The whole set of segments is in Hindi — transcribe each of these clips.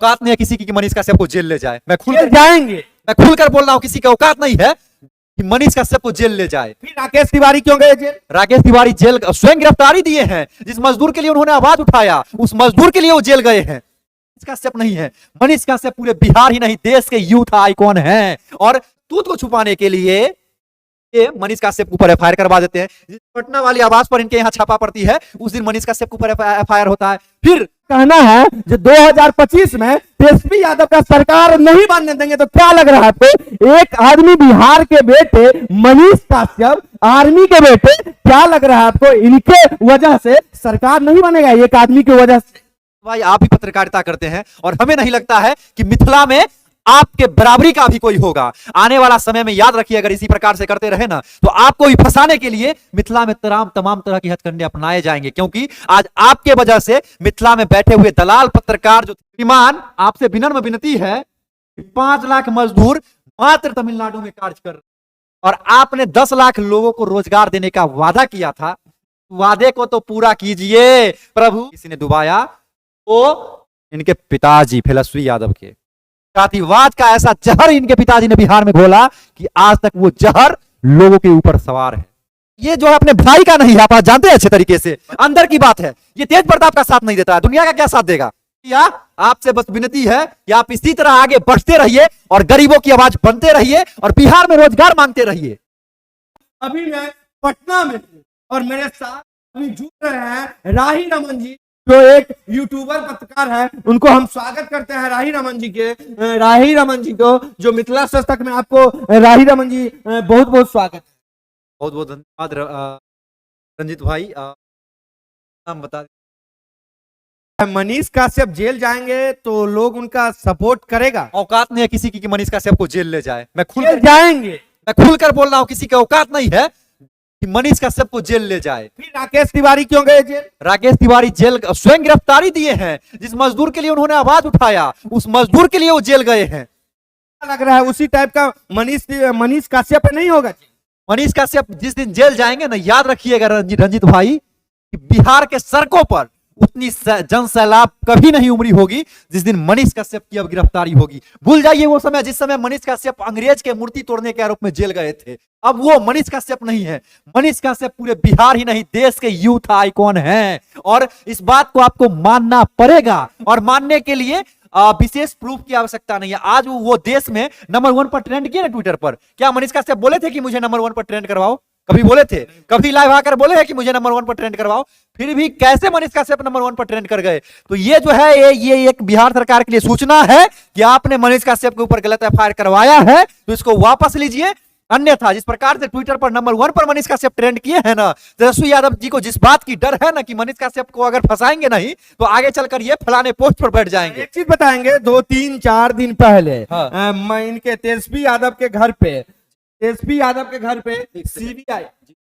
औकात नहीं है किसी की कि मनीष कश्यप को जेल ले जाए। मैं जाएंगे। खुलकर बोल रहा हूं, किसी की औकात नहीं है कि मनीष कश्यप को जेल ले जाए। फिर राकेश तिवारी क्यों गए जेल? राकेश तिवारी जेल स्वयं गिरफ्तारी दिए हैं। जिस मजदूर के लिए उन्होंने आवाज उठाया, उस मजदूर के लिए वो जेल गए हैं। मनीष कश्यप नहीं है। मनीष कश्यप पूरे बिहार ही नहीं देश के यूथ आइकॉन हैं। और तूत को छुपाने के लिए ये मनीष कश्यप के ऊपर एफआईआर करवा देते हैं। जिस पटना वाली आवाज पर इनके यहाँ छापा पड़ती है, उस दिन मनीष कश्यप के ऊपर एफआईआर होता है। फिर कहना है जो 2025 में तेजस्वी यादव का सरकार नहीं बनने देंगे, तो क्या लग रहा है आपको? एक आदमी बिहार के बेटे मनीष कश्यप, आर्मी के बेटे, क्या लग रहा है आपको इनके वजह से सरकार नहीं बनेगा? एक आदमी की वजह से। भाई आप भी पत्रकारिता करते हैं और हमें नहीं लगता है कि मिथिला में आपके बराबरी का भी कोई होगा। आने वाला समय में याद रखिए, अगर इसी प्रकार से करते रहे ना, तो आपको भी फंसाने के लिए मिथिला में तमाम तरह की हथकंडे अपनाए जाएंगे। क्योंकि आज आपके वजह से मिथिला में बैठे हुए दलाल पत्रकार जो श्रीमान, आपसे विनम्र विनती है, 5 लाख मजदूर मात्र तमिलनाडु में कार्य कर रहे हैं और आपने 10 लाख लोगों को रोजगार देने का वादा किया था। वादे को तो पूरा कीजिए प्रभु। किसी ने डुबाया, वो इनके पिताजी फिलस्वी यादव के जातिवाद का ऐसा जहर इनके पिताजी ने बिहार में घोला कि आज तक वो जहर लोगों के ऊपर सवार है। ये जो है अपने भाई का नहीं है, आप जानते हैं अच्छे तरीके से, अंदर की बात है। ये तेज प्रताप का साथ नहीं देता है, दुनिया का क्या साथ देगा? या आपसे बस विनती है कि आप इसी तरह आगे बढ़ते रहिए और गरीबों की आवाज बनते रहिए और बिहार में रोजगार मांगते रहिए। अभी मैं पटना में हूं और मेरे साथ अभी जुड़ रहे हैं राही रमन जी, जो एक यूट्यूबर पत्रकार है। उनको हम स्वागत करते हैं राही रमन जी के, राही रमन जी को, जो मिथिला सस्तक में आपको राही रमन जी बहुत बहुत स्वागत है। बहुत बहुत धन्यवाद रंजित भाई। नाम बता दें। मनीष कश्यप जेल जाएंगे तो लोग उनका सपोर्ट करेगा? औकात नहीं है किसी की कि मनीष कश्यप को जेल ले जाए। मैं जाएंगे। खुलकर बोल रहा हूं, किसी की औकात नहीं है कि मनीष कश्यप को जेल ले जाए। फिर राकेश तिवारी क्यों गए जेल? राकेश तिवारी जेल स्वयं गिरफ्तारी दिए हैं। जिस मजदूर के लिए उन्होंने आवाज उठाया, उस मजदूर के लिए वो जेल गए हैं। लग रहा है उसी टाइप का मनीष कश्यप नहीं होगा? मनीष कश्यप जिस दिन जेल जाएंगे ना, याद रखिएगा रंजित भाई, कि बिहार के सड़कों पर उतनी जन सैलाब कभी नहीं उमड़ी होगी जिस दिन मनीष कश्यप की अब गिरफ्तारी होगी। भूल जाइए वो समय जिस समय मनीष कश्यप अंग्रेज के मूर्ति तोड़ने के आरोप में जेल गए थे। अब वो मनीष कश्यप नहीं है। मनीष कश्यप पूरे बिहार ही नहीं देश के यूथ आइकॉन हैं और इस बात को आपको मानना पड़ेगा। और मानने के लिए विशेष प्रूफ की आवश्यकता नहीं है। आज वो देश में नंबर 1 पर ट्रेंड किए ना ट्विटर पर। क्या मनीष कश्यप बोले थे कि मुझे नंबर 1 पर ट्रेंड करवाओ? कभी बोले थे? कभी लाइव आकर बोले हैं कि मुझे नंबर 1 पर ट्रेंड करवाओ? फिर भी कैसे मनीष कश्यप नंबर 1 पर ट्रेंड कर गए? तो ये जो है ये एक बिहार सरकार के लिए सूचना है कि आपने मनीष कश्यप के ऊपर गलत एफआईआर करवाया है, तो इसको वापस लीजिए। अन्यथा जिस प्रकार से ट्विटर पर नंबर 1 पर मनीष कश्यप ट्रेंड किए हैं ना, तेजस्वी यादव जी को जिस बात की डर है ना कि मनीष कश्यप को अगर फंसाएंगे नहीं तो आगे चलकर ये फलाने पोस्ट पर बैठ जाएंगे। एक चीज बताएंगे, 2-3-4 दिन पहले मैं इनके तेजस्वी यादव के घर पे सीबीआई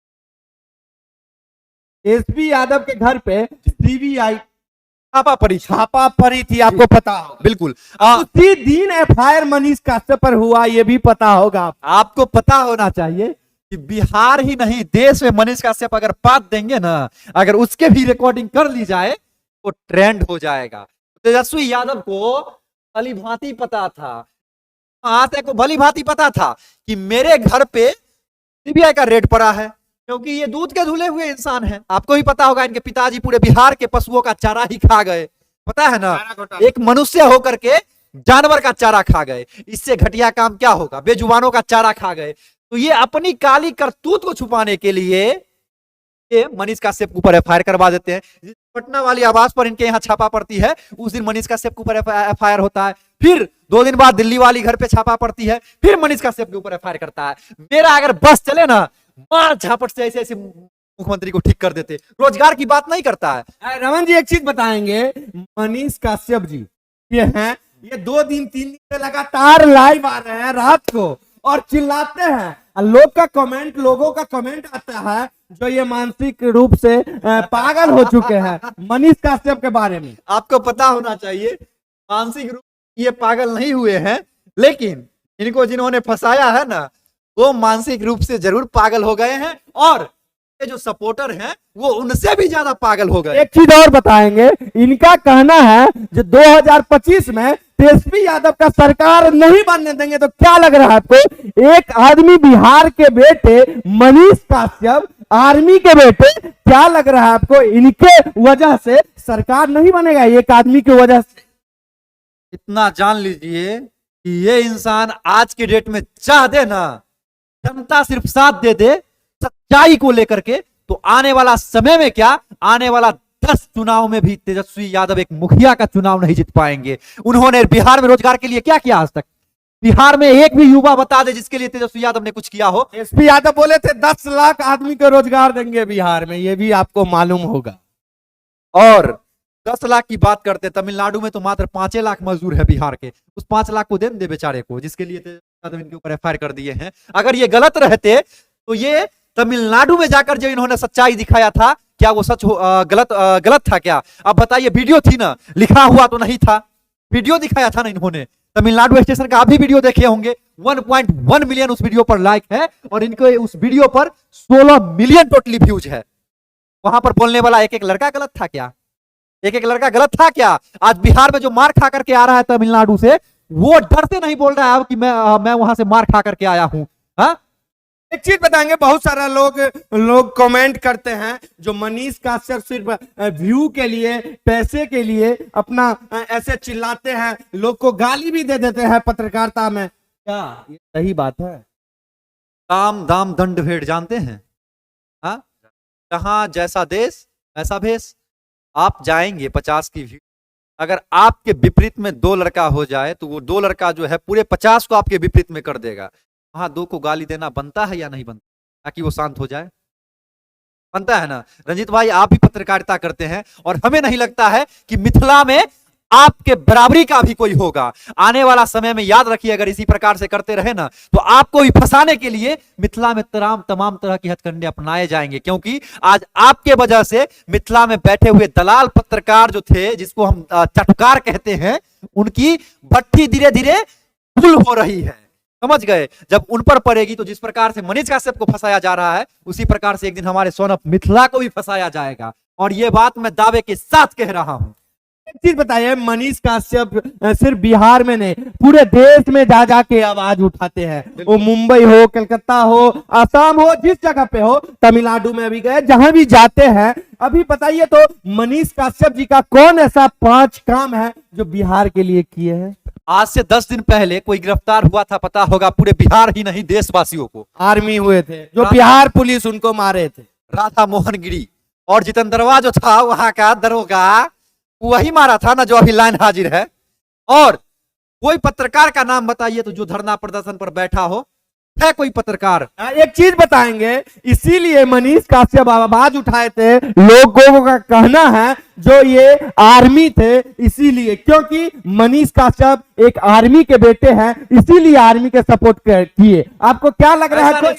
छापा पड़ी थी, आपको पता होगा। बिल्कुल उसी दिन एफआईआर मनीष कश्यप पर हुआ, ये भी पता होगा आपको। पता होना चाहिए कि बिहार ही नहीं देश में मनीष कश्यप अगर बात देंगे ना, अगर उसके भी रिकॉर्डिंग कर ली जाए तो ट्रेंड हो जाएगा। तेजस्वी यादव को भली भांति पता था, आते को भली भांति पता था कि मेरे घर पे सीबीआई का रेड पड़ा है, क्योंकि ये दूध के धुले हुए इंसान हैं। आपको ही पता होगा, इनके पिताजी पूरे बिहार के पशुओं का चारा ही खा गए, पता है ना। एक मनुष्य होकर के जानवर का चारा खा गए, इससे घटिया काम क्या होगा? बेजुबानों का चारा खा गए। तो ये अपनी काली करतूत को छुपाने के लिए ये मनीष कश्यप के ऊपर एफआईआर करवा देते हैं। पटना वाली आवाज पर इनके यहाँ छापा पड़ती है, उस दिन मनीष कश्यप के ऊपर एफआईआर होता है। फिर 2 दिन बाद दिल्ली वाली घर पे छापा पड़ती है, फिर मनीष कश्यप के ऊपर एफआईआर करता है। मेरा अगर बस चले ना, मार झापट से ऐसे मुख्यमंत्री को ठीक कर देते। रोजगार की बात नहीं करता है। रमन जी एक चीज बताएंगे, मनीष कश्यप जी ये 2 दिन 3 दिन से लगातार लाइव आ रहे हैं रात को और चिल्लाते हैं। लोगों का कमेंट आता है जो ये मानसिक रूप से पागल हो चुके हैं मनीष कश्यप के बारे में। आपको पता होना चाहिए, मानसिक रूप ये पागल नहीं हुए हैं, लेकिन इनको जिन्होंने फंसाया है ना, वो मानसिक रूप से जरूर पागल हो गए हैं। और ये जो सपोर्टर हैं वो उनसे भी ज्यादा पागल हो गए। एक चीज और बताएंगे, इनका कहना है जो 2025 में तेजस्वी यादव का सरकार नहीं बनने देंगे। तो क्या लग रहा है आपको, एक आदमी बिहार के बेटे मनीष काश्यप, आर्मी के बेटे, क्या लग रहा है आपको इनके वजह से सरकार नहीं बनेगा, एक आदमी की वजह से? इतना जान लीजिए कि ये इंसान आज के डेट में चाह दे ना, जनता सिर्फ साथ दे दे सच्चाई को लेकर के, तो आने वाला समय में क्या, आने वाला 10 चुनाव में भी तेजस्वी यादव एक मुखिया का चुनाव नहीं जीत पाएंगे। उन्होंने बिहार में रोजगार के लिए क्या किया आज तक? बिहार में एक भी युवा बता दे जिसके लिए तेजस्वी यादव ने कुछ किया हो। तेजस्वी यादव बोले थे 10 लाख आदमी को रोजगार देंगे बिहार में, ये भी आपको मालूम होगा। और 10 लाख की बात करते, तमिलनाडु में तो मात्र 5 लाख मजदूर है बिहार के, उस 5 लाख को दे दे बेचारे को, जिसके लिए तेजस्वी यादव इनके ऊपर एफआईआर कर दिए हैं। अगर ये गलत रहते तो ये तमिलनाडु में जाकर जो इन्होंने सच्चाई दिखाया था, क्या वो सच गलत था क्या? अब बताइए, वीडियो थी ना, लिखा हुआ तो नहीं था, वीडियो दिखाया था ना इन्होंने। तमिलनाडु स्टेशन का आप भी वीडियो देखे होंगे, 1.1 मिलियन उस वीडियो पर लाइक है और इनके उस वीडियो पर 16 मिलियन टोटली व्यूज है। वहां पर बोलने वाला एक एक लड़का गलत था क्या? एक एक लड़का गलत था क्या? आज बिहार में जो मार खा करके आ रहा है तमिलनाडु से, वो डर से नहीं बोल रहा है कि मैं वहां से मार खा करके आया हूं। हाँ, एक चीज बताएंगे, बहुत सारा लोग कमेंट करते हैं जो मनीष काश्यप सिर्फ व्यू के लिए, पैसे के लिए अपना ऐसे चिल्लाते हैं, लोग को गाली भी दे देते हैं पत्रकारिता में, क्या ये सही बात है? काम दाम दंड भेड़ जानते हैं? हाँ, जहां जैसा देश ऐसा भेष। आप जाएंगे 50 की भीड़, अगर आपके विपरीत में 2 लड़का हो जाए तो वो 2 लड़का जो है पूरे 50 को आपके विपरीत में कर देगा। वहां 2 को गाली देना बनता है या नहीं बनता, ताकि वो शांत हो जाए? बनता है ना। रंजीत भाई, आप भी पत्रकारिता करते हैं और हमें नहीं लगता है कि मिथिला में आपके बराबरी का भी कोई होगा। आने वाला समय में याद रखिए, अगर इसी प्रकार से करते रहे ना, तो आपको भी फंसाने के लिए मिथिला में तमाम तरह की हथकंडे अपनाए जाएंगे। क्योंकि आज आपके वजह से मिथिला में बैठे हुए दलाल पत्रकार जो थे, जिसको हम चटकार कहते हैं, उनकी भट्टी धीरे धीरे फुल हो रही है। समझ गए? जब उन पर पड़ेगी तो जिस प्रकार से मनीष काश्यप को फंसाया जा रहा है, उसी प्रकार से एक दिन हमारे सोन ऑफ मिथिला को भी फंसाया जाएगा। और यह बात मैं दावे के साथ कह रहा हूं। एक चीज बताइए, मनीष काश्यप सिर्फ बिहार में नहीं, पूरे देश में जा जाके आवाज उठाते हैं। वो मुंबई हो, कलकत्ता हो, आसाम हो, जिस जगह पे हो, तमिलनाडु में भी गए, जहां भी जाते हैं। अभी बताइए तो मनीष काश्यप जी का कौन ऐसा 5 काम है जो बिहार के लिए किए हैं? आज से 10 दिन पहले कोई गिरफ्तार हुआ था, पता होगा, पूरे बिहार ही नहीं देशवासियों को। आर्मी हुए थे, जो बिहार पुलिस उनको मारे थे, राधा मोहन गिरी। और जितेंद्रवा जो था वहां का दरोगा, वही मारा था ना, जो अभी लाइन हाजिर है। और कोई पत्रकार का नाम बताइए तो जो धरना प्रदर्शन पर बैठा हो, है कोई पत्रकार? एक चीज बताएंगे, इसीलिए मनीष काश्यप आवाज उठाए थे। लोगों का कहना है जो ये आर्मी थे, इसीलिए, क्योंकि मनीष काश्यप एक आर्मी के बेटे हैं, इसीलिए आर्मी के सपोर्ट किए। आपको क्या लग रहा है?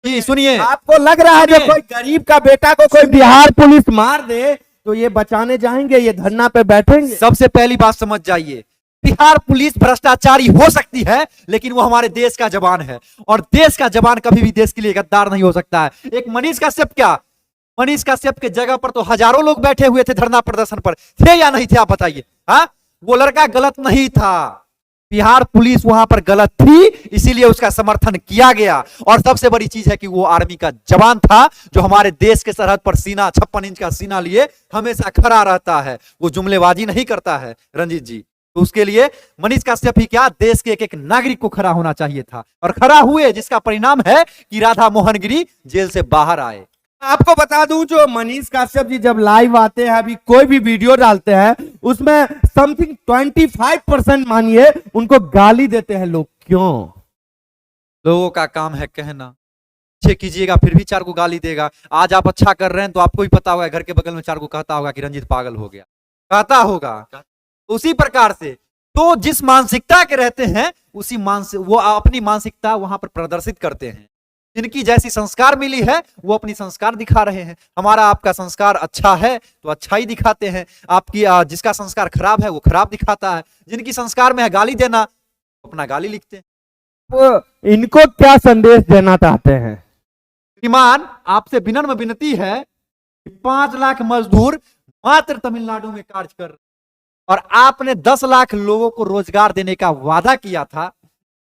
जी सुनिए, आपको लग रहा है जो कोई गरीब का बेटा को कोई बिहार पुलिस मार दे तो ये बचाने जाएंगे, ये धरना पे बैठेंगे? सबसे पहली बात समझ जाइए, बिहार पुलिस भ्रष्टाचारी हो सकती है, लेकिन वो हमारे देश का जवान है, और देश का जवान कभी भी देश के लिए गद्दार नहीं हो सकता है। एक मनीष काश्यप, क्या मनीष काश्यप के जगह पर तो हजारों लोग बैठे हुए थे धरना प्रदर्शन पर, थे या नहीं थे? आप बताइए। हाँ, वो लड़का गलत नहीं था, बिहार पुलिस वहां पर गलत थी, इसीलिए उसका समर्थन किया गया। और सबसे बड़ी चीज है कि वो आर्मी का जवान था, जो हमारे देश के सरहद पर सीना 56 इंच का सीना लिए हमेशा खड़ा रहता है, वो जुमलेबाजी नहीं करता है। रंजीत जी, तो उसके लिए मनीष काश्यप ही क्या, देश के एक एक नागरिक को खड़ा होना चाहिए था, और खड़ा हुए, जिसका परिणाम है कि राधा मोहन गिरी जेल से बाहर आए। आपको बता दूं, जो मनीष काश्यप जी जब लाइव आते हैं, अभी कोई भी वीडियो डालते हैं, उसमें समथिंग 25% मानिए उनको गाली देते हैं लोग। क्यों? लोगों का काम है कहना, अच्छे कीजिएगा फिर भी 4 को गाली देगा। आज आप अच्छा कर रहे हैं तो आपको भी पता होगा, घर के बगल में 4 को कहता होगा कि रंजीत पागल हो गया, कहता होगा। उसी प्रकार से तो जिस मानसिकता के रहते हैं, उसी वो अपनी मानसिकता वहां पर प्रदर्शित करते हैं। जिनकी जैसी संस्कार मिली है वो अपनी संस्कार दिखा रहे हैं। हमारा आपका संस्कार अच्छा है तो अच्छा ही दिखाते हैं, आपकी जिसका संस्कार खराब है वो खराब दिखाता है। जिनकी संस्कार में है गाली देना, अपना गाली लिखते हैं। वो इनको क्या संदेश देना चाहते हैं? श्रीमान, आपसे विनम्र विनती है कि 5 लाख मजदूर मात्र तमिलनाडु में कार्य कर रहे हैं और आपने 10 लाख लोगों को रोजगार देने का वादा किया था।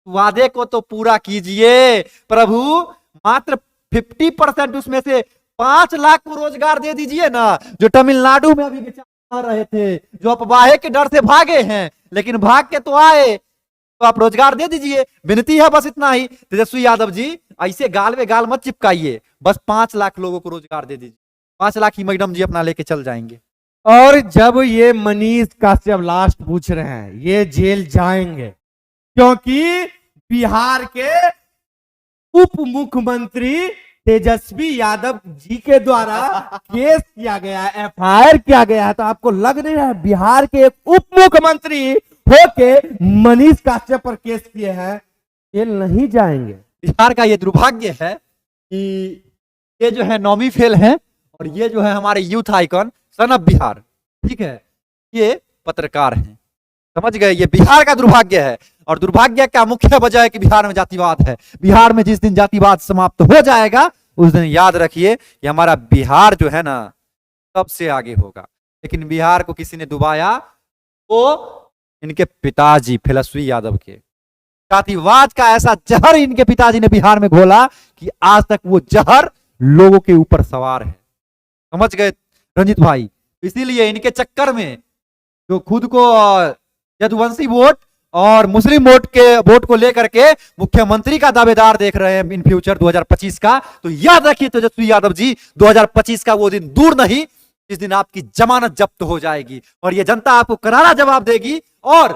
वादे को तो पूरा कीजिए प्रभु। मात्र 50% उसमें से 5 लाख को रोजगार दे दीजिए ना, जो तमिलनाडु में अभी बेचारे रहे थे, जो अफवाह के डर से भागे हैं, लेकिन भाग के तो आए। तो आप रोजगार दे दीजिए, विनती है बस इतना ही। तेजस्वी यादव जी, ऐसे गाल में गाल मत चिपकाइए, बस 5 लाख लोगों को रोजगार दे दीजिए। 5 लाख ही मैडम जी अपना लेके चल जाएंगे। और जब ये मनीष काश्यप लास्ट पूछ रहे हैं, ये जेल जाएंगे क्योंकि बिहार के उप मुख्यमंत्री तेजस्वी यादव जी के द्वारा केस किया गया है, FIR किया गया है। तो आपको लग नहीं रहा है बिहार के एक उप मुख्यमंत्री होके मनीष काश्यप पर केस किए हैं, जेल नहीं जाएंगे? बिहार का ये दुर्भाग्य है कि ये जो है नौमी फेल है और ये जो है हमारे youth icon son of Bihar, ठीक है, ये पत्रकार हैं, समझ गए। ये बिहार का दुर्भाग्य है और दुर्भाग्य का मुख्य वजह है कि बिहार में जातिवाद है। बिहार में जिस दिन जातिवाद समाप्त हो जाएगा उस दिन याद रखिए कि हमारा बिहार जो है ना सबसे आगे होगा। लेकिन बिहार को किसी ने डुबाया, वो इनके पिताजी तेजस्वी यादव के जातिवाद का ऐसा जहर इनके पिताजी ने बिहार में घोला कि आज तक वो जहर लोगों के ऊपर सवार है, समझ गए रंजित भाई। इसीलिए इनके चक्कर में जो खुद को यदुवंशी वोट और मुस्लिम वोट को लेकर के मुख्यमंत्री का दावेदार देख रहे हैं इन फ्यूचर 2025 का, तो याद रखिए तेजस्वी यादव जी, 2025 का वो दिन दूर नहीं जिस दिन आपकी जमानत जब्त हो जाएगी और ये जनता आपको करारा जवाब देगी। और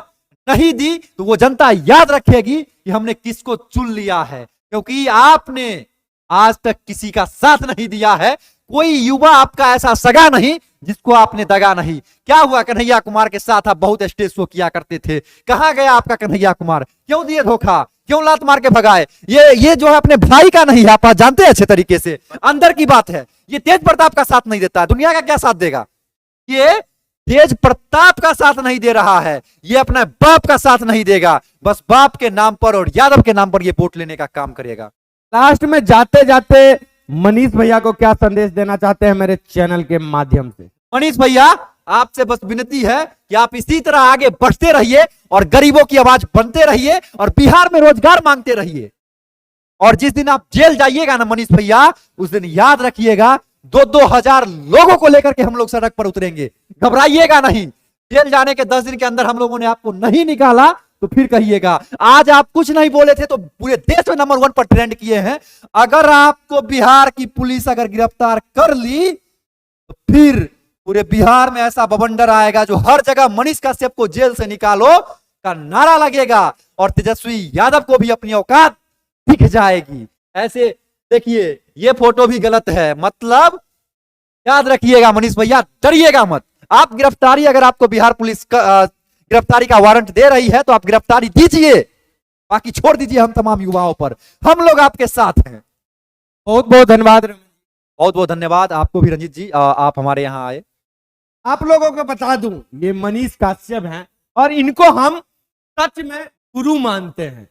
नहीं दी तो वो जनता याद रखेगी कि हमने किसको चुन लिया है, क्योंकि आपने आज तक किसी का साथ नहीं दिया है। कोई युवा आपका ऐसा सगा नहीं जिसको आपने दगा नहीं। क्या हुआ, कन्हैया कुमार के साथ आप बहुत स्टेज शो किया करते थे, कहां गया आपका कन्हैया कुमार? क्यों दिए धोखा, क्यों लात मार के भगाए? ये जो है अपने भाई का नहीं है, आप जानते हैं अच्छे तरीके से, अंदर की बात है। ये तेज प्रताप का साथ नहीं देता है, दुनिया का क्या साथ देगा? ये तेज प्रताप का साथ नहीं दे रहा है, ये अपने बाप का साथ नहीं देगा, बस बाप के नाम पर और यादव के नाम पर ये वोट लेने का काम करेगा। लास्ट में जाते जाते मनीष भैया को क्या संदेश देना चाहते हैं मेरे चैनल के माध्यम से? मनीष भैया, आपसे बस विनती है कि आप इसी तरह आगे बढ़ते रहिए और गरीबों की आवाज बनते रहिए और बिहार में रोजगार मांगते रहिए। और जिस दिन आप जेल जाइएगा ना मनीष भैया, उस दिन याद रखिएगा 2-2 हजार लोगों को लेकर के हम लोग सड़क पर उतरेंगे, घबराइएगा नहीं। जेल जाने के 10 दिन के अंदर हम लोगों ने आपको नहीं निकाला तो फिर कहिएगा। आज आप कुछ नहीं बोले थे तो पूरे देश में नंबर 1 पर ट्रेंड किए हैं। अगर आपको बिहार की पुलिस अगर गिरफ्तार कर ली तो फिर पूरे बिहार में ऐसा बवंडर आएगा जो हर जगह मनीष काश्यप को जेल से निकालो का नारा लगेगा और तेजस्वी यादव को भी अपनी औकात दिख जाएगी। ऐसे देखिए, ये फोटो भी गलत है, मतलब याद रखिएगा मनीष भैया, डरिएगा मत। आप गिरफ्तारी, अगर आपको बिहार पुलिस गिरफ्तारी का वारंट दे रही है तो आप गिरफ्तारी दीजिए, बाकी छोड़ दीजिए हम तमाम युवाओं पर, हम लोग आपके साथ हैं। बहुत बहुत धन्यवाद। बहुत बहुत धन्यवाद आपको भी रंजीत जी, आप हमारे यहाँ आए। आप लोगों को बता दूं, ये मनीष काश्यप हैं और इनको हम सच में गुरु मानते हैं।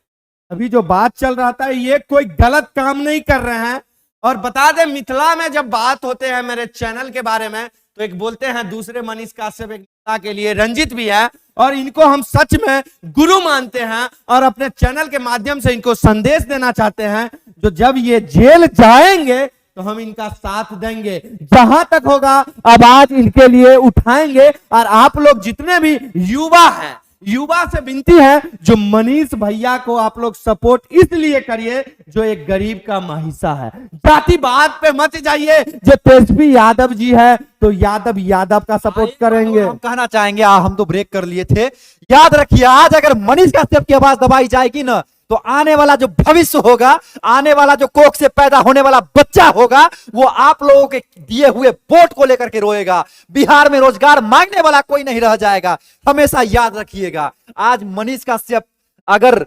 अभी जो बात चल रहा था, ये कोई गलत काम नहीं कर रहे हैं। और बता दें, मिथिला में जब बात होते हैं मेरे चैनल के बारे में तो एक बोलते हैं दूसरे मनीष काश्यप एक नेता के लिए रंजित भी है, और इनको हम सच में गुरु मानते हैं और अपने चैनल के माध्यम से इनको संदेश देना चाहते हैं, जो जब ये जेल जाएंगे तो हम इनका साथ देंगे, जहां तक होगा आवाज इनके लिए उठाएंगे। और आप लोग जितने भी युवा हैं, युवा से विनती है जो मनीष भैया को आप लोग सपोर्ट इसलिए करिए जो एक गरीब का महिषा है। जातिवाद पे मत जाइए, जो तेजस्वी यादव जी है तो यादव का सपोर्ट करेंगे। हम कहना चाहेंगे, हम तो ब्रेक कर लिए थे। याद रखिए, आज अगर मनीष काश्यप की आवाज दबाई जाएगी ना तो आने वाला जो भविष्य होगा, आने वाला जो कोख से पैदा होने वाला बच्चा होगा, वो आप लोगों के दिए हुए वोट को लेकर के रोएगा। बिहार में रोजगार मांगने वाला कोई नहीं रह जाएगा, हमेशा याद रखिएगा। आज मनीष काश्यप अगर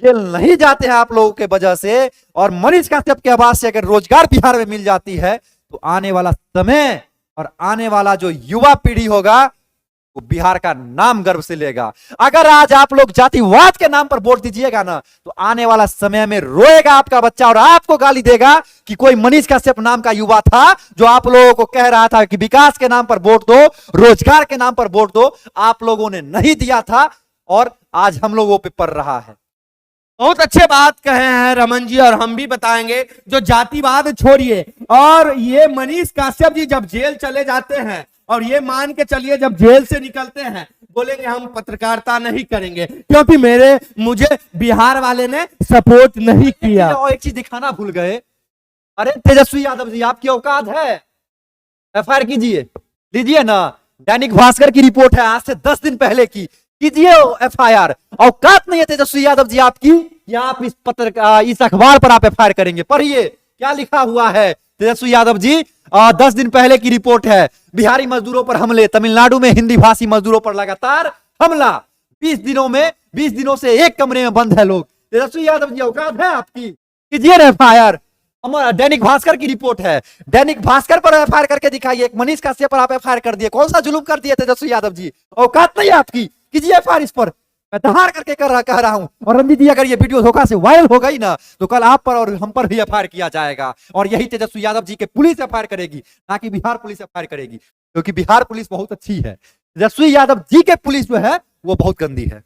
जेल नहीं जाते हैं आप लोगों के वजह से, और मनीष काश्यप की आवाज से अगर रोजगार बिहार में मिल जाती है, तो आने वाला समय और आने वाला जो युवा पीढ़ी होगा वो बिहार का नाम गर्व से लेगा। अगर आज आप लोग जातिवाद के नाम पर वोट दीजिएगा ना, तो आने वाला समय में रोएगा आपका बच्चा और आपको गाली देगा कि कोई मनीष कश्यप नाम का युवा था जो आप लोगों को कह रहा था कि विकास के नाम पर वोट दो, रोजगार के नाम पर वोट दो, आप लोगों ने नहीं दिया था और आज हम लोगों पे पड़ रहा है। बहुत अच्छे बात कहे हैं रमन जी, और हम भी बताएंगे जो जातिवाद छोड़िए। और ये मनीष कश्यप जी जब जेल चले जाते हैं और ये मान के चलिए जब जेल से निकलते हैं बोलेंगे हम पत्रकारिता नहीं करेंगे क्योंकि मुझे बिहार वाले ने सपोर्ट नहीं किया। और एक चीज दिखाना भूल गए, अरे तेजस्वी यादव जी आपकी औकात है, एफआईआर कीजिए, लीजिए ना। दैनिक भास्कर की रिपोर्ट है आज से 10 दिन पहले की, कीजिए एफआईआर। औकात नहीं है तेजस्वी यादव जी आपकी, या आप इस अखबार पर आप एफआईआर करेंगे। पढ़िए क्या लिखा हुआ है तेजस्वी यादव जी, 10 दिन पहले की रिपोर्ट है। बिहारी मजदूरों पर हमले, तमिलनाडु में हिंदी भाषी मजदूरों पर लगातार हमला, 20 दिनों से एक कमरे में बंद है लोग। तेजस्वी यादव जी औकात है आपकी, कीजिए ना एफआईआर। हमारा दैनिक भास्कर की रिपोर्ट है, दैनिक भास्कर पर एफआईआर करके दिखाइए। एक मनीष कश्यप पर आप एफआईआर कर दिए, कौन सा जुलूम कर दिए तेजस्वी यादव जी, औकात नहीं है आपकी, कीजिए एफआईआर कह रहा हूं। और रंजीत जी अगर ये वीडियो धोखा से वायरल हो गई ना तो कल आप पर और हम पर भी एफआईआर किया जाएगा, और यही तेजस्वी यादव जी के पुलिस एफआईआर करेगी, ना कि बिहार पुलिस एफआईआर करेगी, क्योंकि बिहार पुलिस बहुत अच्छी है, तेजस्वी यादव जी के पुलिस जो है वो बहुत गंदी है।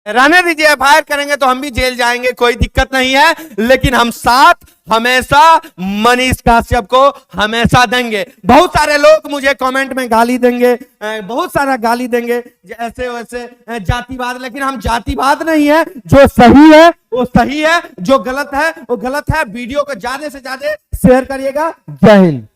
रहने दीजिए, एफआईआर करेंगे तो हम भी जेल जाएंगे, कोई दिक्कत नहीं है, लेकिन हम साथ हमेशा मनीष कश्यप को हमेशा देंगे। बहुत सारे लोग मुझे कमेंट में गाली देंगे, बहुत सारा गाली देंगे ऐसे वैसे जातिवाद, लेकिन हम जातिवाद नहीं है, जो सही है वो सही है, जो गलत है वो गलत है। वीडियो को ज्यादा से ज्यादा शेयर करिएगा। जय हिंद।